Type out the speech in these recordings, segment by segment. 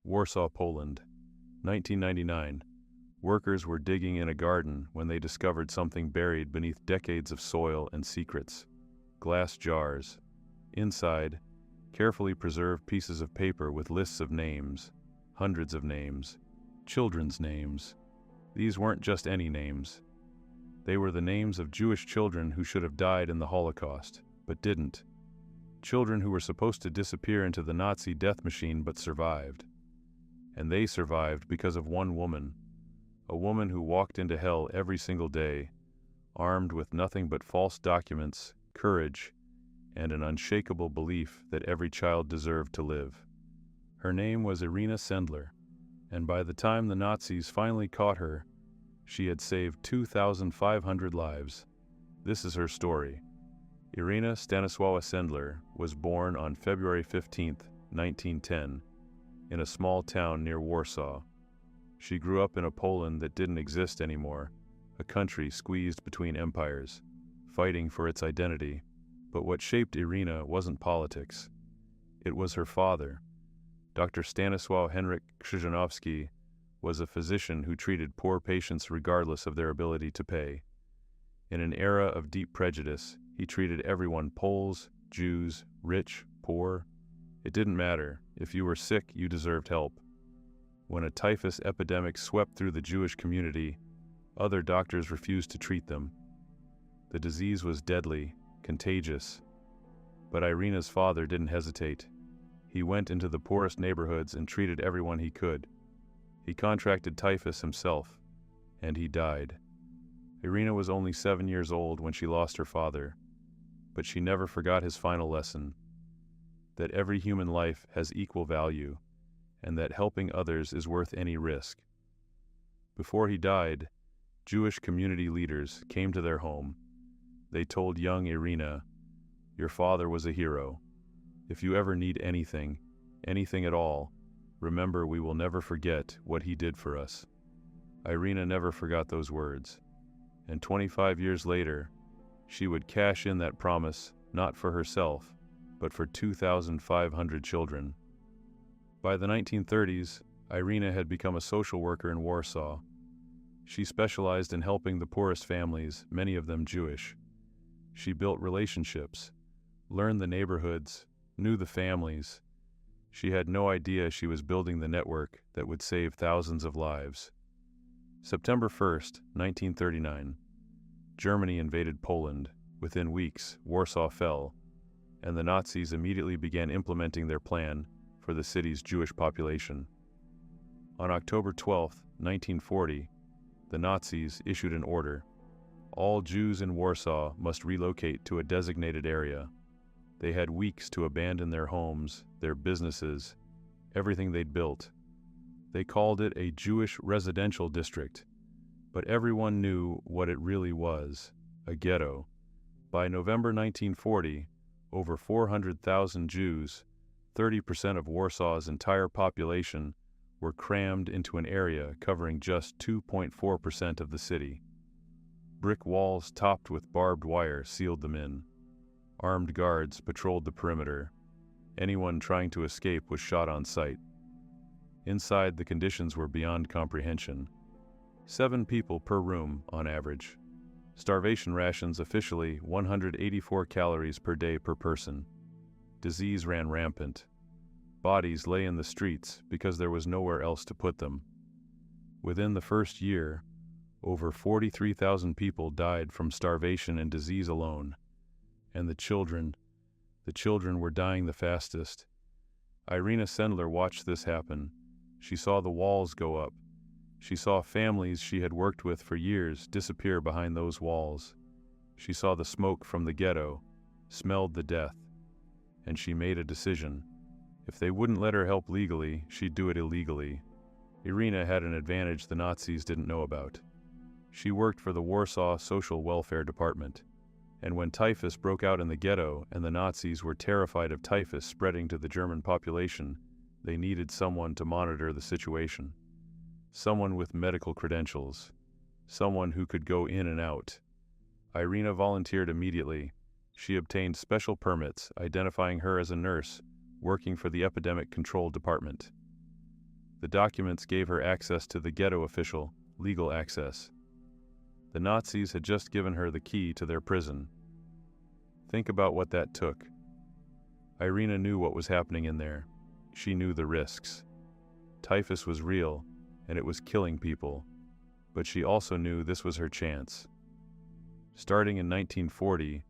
Warsaw, Poland, 1999. Workers were digging in a garden when they discovered something buried beneath decades of soil and secrets. Glass jars. Inside, carefully preserved pieces of paper with lists of names, hundreds of names, children's names. These weren't just any names. They were the names of Jewish children who should have died in the Holocaust, but didn't. Children who were supposed to disappear into the Nazi death machine but survived. And they survived because of one woman, a woman who walked into hell every single day, armed with nothing but false documents, courage, and an unshakable belief that every child deserved to live. Her name was Irena Sendler, and by the time the Nazis finally caught her, she had saved 2,500 lives. This is her story. Irena Stanisława Sendler was born on February 15, 1910, in a small town near Warsaw. She grew up in a Poland that didn't exist anymore, a country squeezed between empires, fighting for its identity. But what shaped Irena wasn't politics. It was her father. Dr. Stanisław Henryk Krzyżanowski was a physician who treated poor patients regardless of their ability to pay. In an era of deep prejudice, he treated everyone, Poles, Jews, rich, poor. It didn't matter. If you were sick, you deserved help. When a typhus epidemic swept through the Jewish community, other doctors refused to treat them. The disease was deadly, contagious. But Irena's father didn't hesitate. He went into the poorest neighborhoods and treated everyone he could. He contracted typhus himself, and he died. Irena was only 7 years old when she lost her father, but she never forgot his final lesson, that every human life has equal value, and that helping others is worth any risk. Before he died, Jewish community leaders came to their home. They told young Irena, "Your father was a hero. If you ever need anything, anything at all, remember we will never forget what he did for us." Irena never forgot those words, and 25 years later, she would cash in that promise, not for herself, but for 2,500 children. By the 1930s, Irena had become a social worker in Warsaw. She specialized in helping the poorest families, many of them Jewish. She built relationships, learned the neighborhoods, knew the families. She had no idea she was building the network that would save thousands of lives. September 1st, 1939. Germany invaded Poland. Within weeks, Warsaw fell, and the Nazis immediately began implementing their plan for the city's Jewish population. On October 12, 1940, the Nazis issued an order. All Jews in Warsaw must relocate to a designated area. They had weeks to abandon their homes, their businesses, everything they'd built. They called it a Jewish residential district, but everyone knew what it really was, a ghetto. By November 1940, over 400,000 Jews, 30% of Warsaw's entire population, were crammed into an area covering just 2.4% of the city. Brick walls topped with barbed wire sealed them in. Armed guards patrolled the perimeter. Anyone trying to escape was shot on sight. Inside, the conditions were beyond comprehension. 7 people per room, on average. Starvation rations officially 184 calories per day per person. Disease ran rampant. Bodies lay in the streets because there was nowhere else to put them. Within the first year, over 43,000 people died from starvation and disease alone. And the children were dying the fastest. Irena Sendler watched this happen. She saw the walls go up. She saw families she had worked with for years disappear behind those walls. She saw the smoke from the ghetto, smelled the death, and she made a decision. If they wouldn't let her help legally, she'd do it illegally. Irena had an advantage the Nazis didn't know about. She worked for the Warsaw Social Welfare Department, and when typhus broke out in the ghetto and the Nazis were terrified of typhus spreading to the German population, they needed someone to monitor the situation. Someone with medical credentials. Someone who could go in and out. Irena volunteered immediately. She obtained special permits identifying her as a nurse working for the Epidemic Control Department. The documents gave her access to the ghetto official, legal access. The Nazis had just given her the key to their prison. Think about what that took. Irena knew what was happening in there. She knew the risks. Typhus was real, and it was killing people. But she also knew this was her chance. Starting in 1940,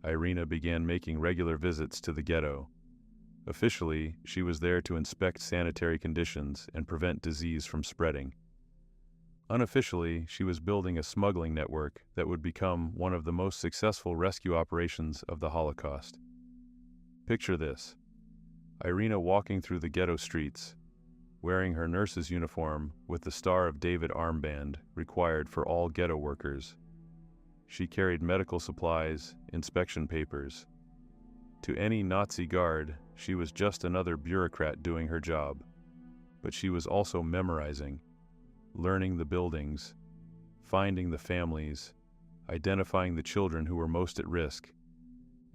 Irena began making regular visits to the ghetto. Officially, she was there to inspect sanitary conditions and prevent disease from spreading. Unofficially, she was building a smuggling network that would become one of the most successful rescue operations of the Holocaust. Picture this: Irena walking through the ghetto streets, wearing her nurse's uniform with the Star of David armband required for all ghetto workers. She carried medical supplies, inspection papers. To any Nazi guard, she was just another bureaucrat doing her job. But she was also memorizing, learning the buildings, finding the families, identifying the children who were most at risk.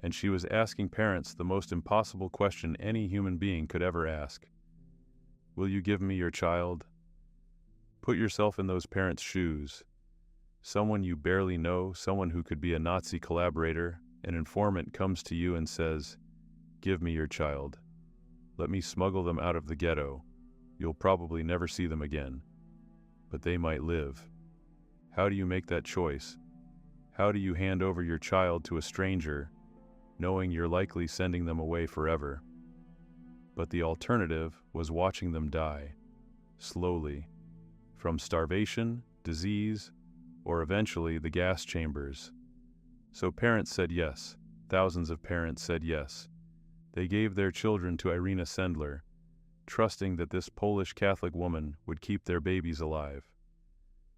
And she was asking parents the most impossible question any human being could ever ask. Will you give me your child? Put yourself in those parents' shoes. Someone you barely know, someone who could be a Nazi collaborator, an informant comes to you and says, "Give me your child. Let me smuggle them out of the ghetto. You'll probably never see them again. But they might live." How do you make that choice? How do you hand over your child to a stranger, knowing you're likely sending them away forever? But the alternative was watching them die, slowly, from starvation, disease, or eventually the gas chambers. So parents said yes. Thousands of parents said yes. They gave their children to Irena Sendler, trusting that this Polish Catholic woman would keep their babies alive.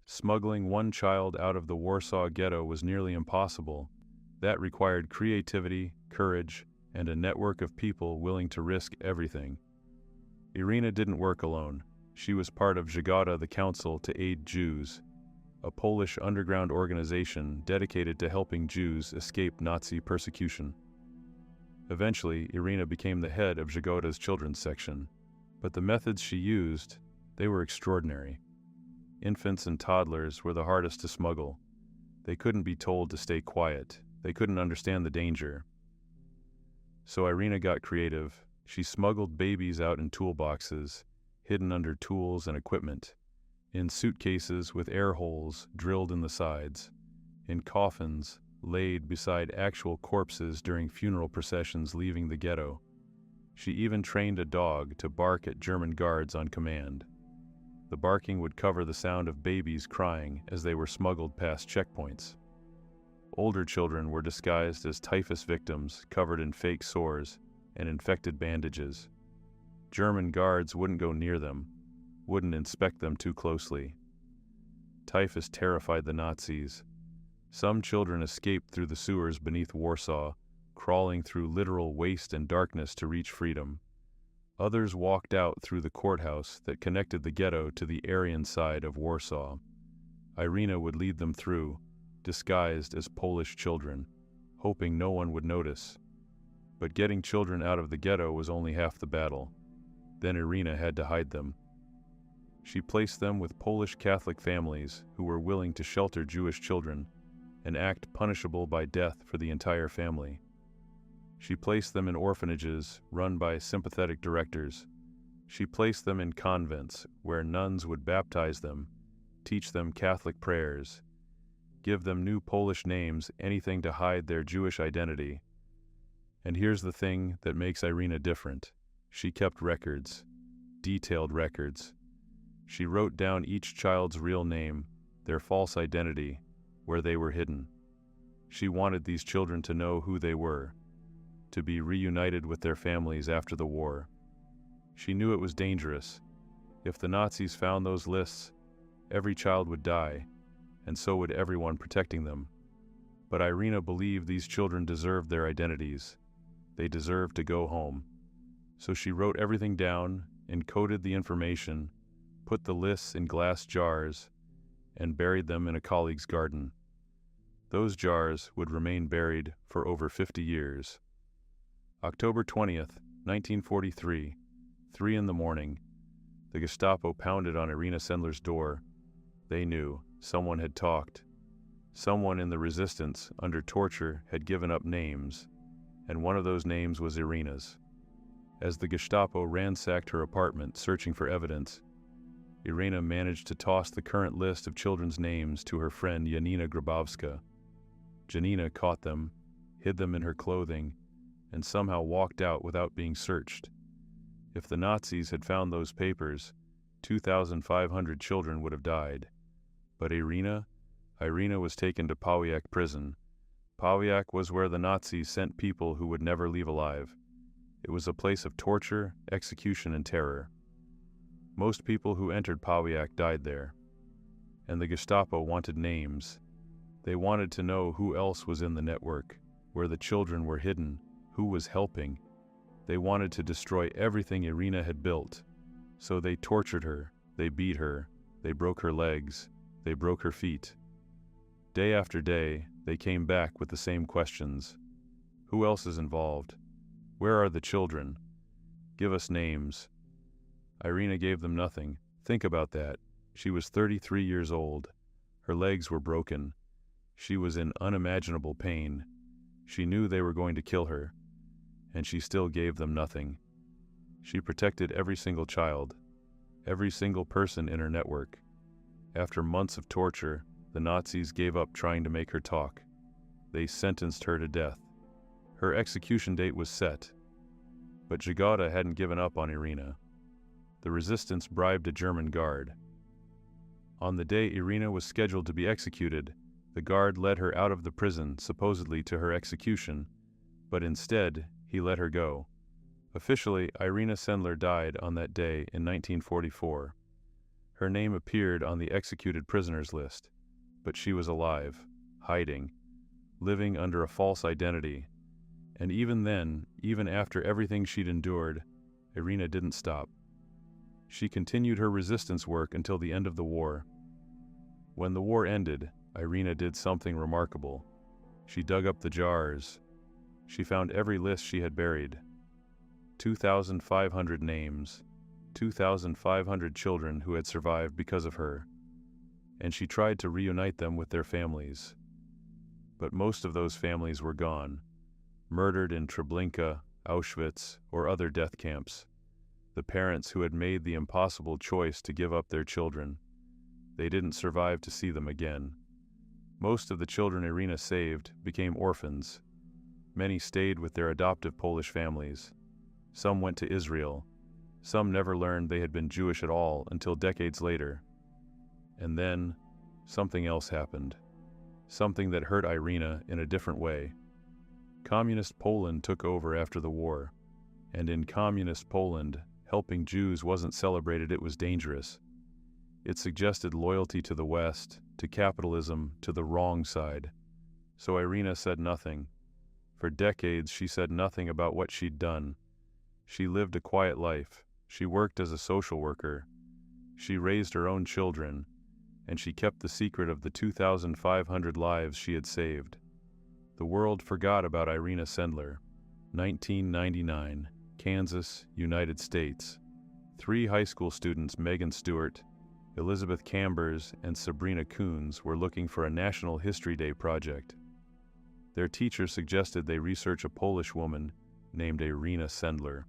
Smuggling one child out of the Warsaw Ghetto was nearly impossible. That required creativity, courage, and a network of people willing to risk everything. Irena didn't work alone. She was part of WWII, the Council to Aid Jews, a Polish underground organization dedicated to helping Jews escape Nazi persecution. Eventually, Irena became the head of WWII's children's section. But the methods she used, they were extraordinary. Infants and toddlers were the hardest to smuggle. They couldn't be told to stay quiet. They couldn't understand the danger. So Irena got creative. She smuggled babies out in toolboxes, hidden under tools and equipment, in suitcases with air holes drilled in the sides, in coffins laid beside actual corpses during funeral processions leaving the ghetto. She even trained a dog to bark at German guards on command. The barking would cover the sound of babies crying as they were smuggled past checkpoints. Older children were disguised as typhus victims covered in fake sores and infected bandages. German guards wouldn't go near them, wouldn't inspect them too closely. Typhus terrified the Nazis. Some children escaped through the sewers beneath Warsaw, crawling through literal waste and darkness to reach freedom. Others walked out through the courthouse that connected the ghetto to the Aryan side of Warsaw. Irena would lead them through, disguised as Polish children, hoping no one would notice. But getting children out of the ghetto was only half the battle. Then Irena had to hide them. She placed them with Polish Catholic families who were willing to shelter Jewish children, an act punishable by death for the entire family. She placed them in orphanages run by sympathetic directors. She placed them in convents where nuns would baptize them, teach them Catholic prayers, give them new Polish names, anything to hide their Jewish identity. And here's the thing that makes Irena different. She kept records, detailed records. She wrote down each child's real name, their false identity, where they were hidden. She wanted these children to know who they were, to be reunited with their families after the war. She knew it was dangerous. If the Nazis found those lists, every child would die, and so would everyone protecting them. But Irena believed these children deserved their identities. They deserved to go home. So she wrote everything down, encoded the information, put the lists in glass jars, and buried them in a colleague's garden. Those jars would remain buried for over 50 years. October 20th, 1943, 3 in the morning. The Gestapo pounded on Irena Sendler's door. They knew someone had talked. Someone in the resistance, under torture, had given up names, and one of those names was Irena's. As the Gestapo ransacked her apartment searching for evidence, Irena managed to toss the current list of children's names to her friend Janina Grabowska. Janina caught them, hid them in her clothing, and somehow walked out without being searched. If the Nazis had found those papers, 2,500 children would have died. But Irena was taken to Pawiak prison. Pawiak was where the Nazis sent people who would never leave alive. It was a place of torture, execution, and terror. Most people who entered Pawiak died there. And the Gestapo wanted names. They wanted to know who else was in the network, where the children were hidden, who was helping. They wanted to destroy everything Irena had built. So they tortured her, they beat her, they broke her legs, they broke her feet. Day after day, they came back with the same questions. Who else is involved? Where are the children? Give us names. Irena gave them nothing. Think about that. She was 33 years old. Her legs were broken. She was in unimaginable pain. She knew they were going to kill her, and she still gave them nothing. She protected every single child, every single person in her network. After months of torture, the Nazis gave up trying to make her talk. They sentenced her to death. Her execution date was set. But Jagoda hadn't given up on Irena. The resistance bribed a German guard. On the day Irena was scheduled to be executed, the guard led her out of the prison, supposedly to her execution, but instead, he let her go. Officially, Irena Sendler died on that day in 1944. Her name appeared on the executed prisoners list, but she was alive, hiding, living under a false identity. And even then, even after everything she'd endured, Irena didn't stop. She continued her resistance work until the end of the war. When the war ended, Irena did something remarkable. She dug up the jars. She found every list she had buried. 2,500 names, 2,500 children who had survived because of her. And she tried to reunite them with their families. But most of those families were gone, murdered in Treblinka, Auschwitz, or other death camps. The parents who had made the impossible choice to give up their children. They didn't survive to see them again. Most of the children Irena saved became orphans. Many stayed with their adoptive Polish families. Some went to Israel. Some never learned they had been Jewish at all until decades later. And then, something else happened. Something that hurt Irena in a different way. Communist Poland took over after the war. And in Communist Poland, helping Jews wasn't celebrated, it was dangerous. It suggested loyalty to the West, to capitalism, to the wrong side. So Irena said nothing. For decades, she said nothing about what she'd done. She lived a quiet life. She worked as a social worker. She raised her own children, and she kept the secret of the 2,500 lives she had saved. The world forgot about Irena Sendler. 1999, Kansas, United States. 3 high school students, Megan Stewart, Elizabeth Cambers, and Sabrina Coons, were looking for a National History Day project. Their teacher suggested they research a Polish woman named Irena Sendler.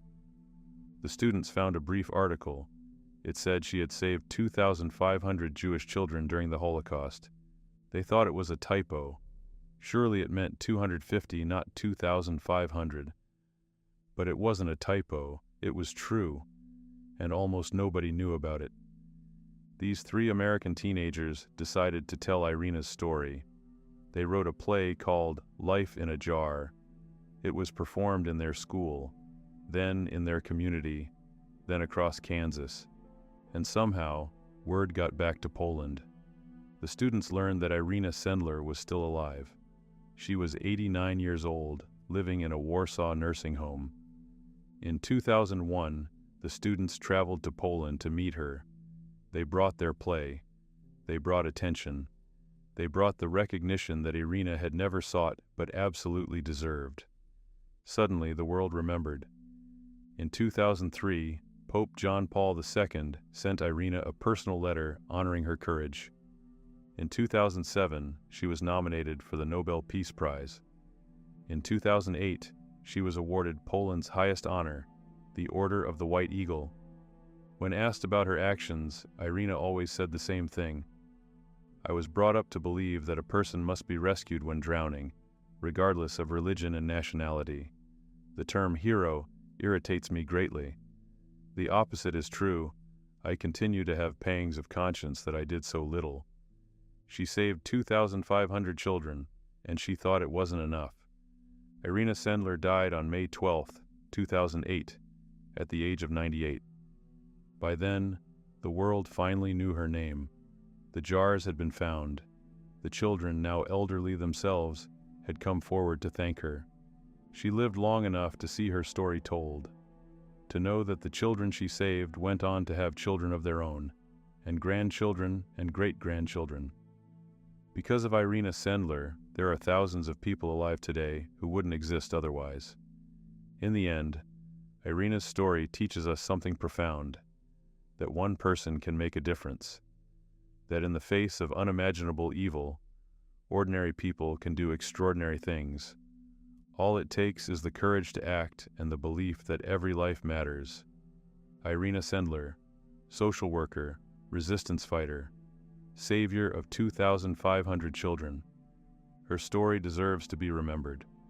The students found a brief article. It said she had saved 2,500 Jewish children during the Holocaust. They thought it was a typo. Surely it meant 250, not 2,500. But it wasn't a typo, it was true, and almost nobody knew about it. These 3 American teenagers decided to tell Irena's story. They wrote a play called Life in a Jar. It was performed in their school, then in their community, then across Kansas. And somehow, word got back to Poland. The students learned that Irena Sendler was still alive. She was 89 years old, living in a Warsaw nursing home. In 2001, the students traveled to Poland to meet her. They brought their play. They brought attention. They brought the recognition that Irena had never sought but absolutely deserved. Suddenly, the world remembered. In 2003, Pope John Paul II sent Irena a personal letter honoring her courage. In 2007, she was nominated for the Nobel Peace Prize. In 2008, she was awarded Poland's highest honor, the Order of the White Eagle. When asked about her actions, Irena always said the same thing. "I was brought up to believe that a person must be rescued when drowning, regardless of religion and nationality. The term hero irritates me greatly. The opposite is true. I continue to have pangs of conscience that I did so little." She saved 2,500 children, and she thought it wasn't enough. Irena Sendler died on May 12, 2008, at the age of 98. By then, the world finally knew her name. The jars had been found. The children, now elderly themselves, had come forward to thank her. She lived long enough to see her story told, to know that the children she saved went on to have children of their own, and grandchildren and great-grandchildren. Because of Irena Sendler, there are thousands of people alive today who wouldn't exist otherwise. In the end, Irena's story teaches us something profound, that one person can make a difference, that in the face of unimaginable evil, ordinary people can do extraordinary things. All it takes is the courage to act and the belief that every life matters. Irena Sendler, social worker, resistance fighter, savior of 2,500 children. Her story deserves to be remembered.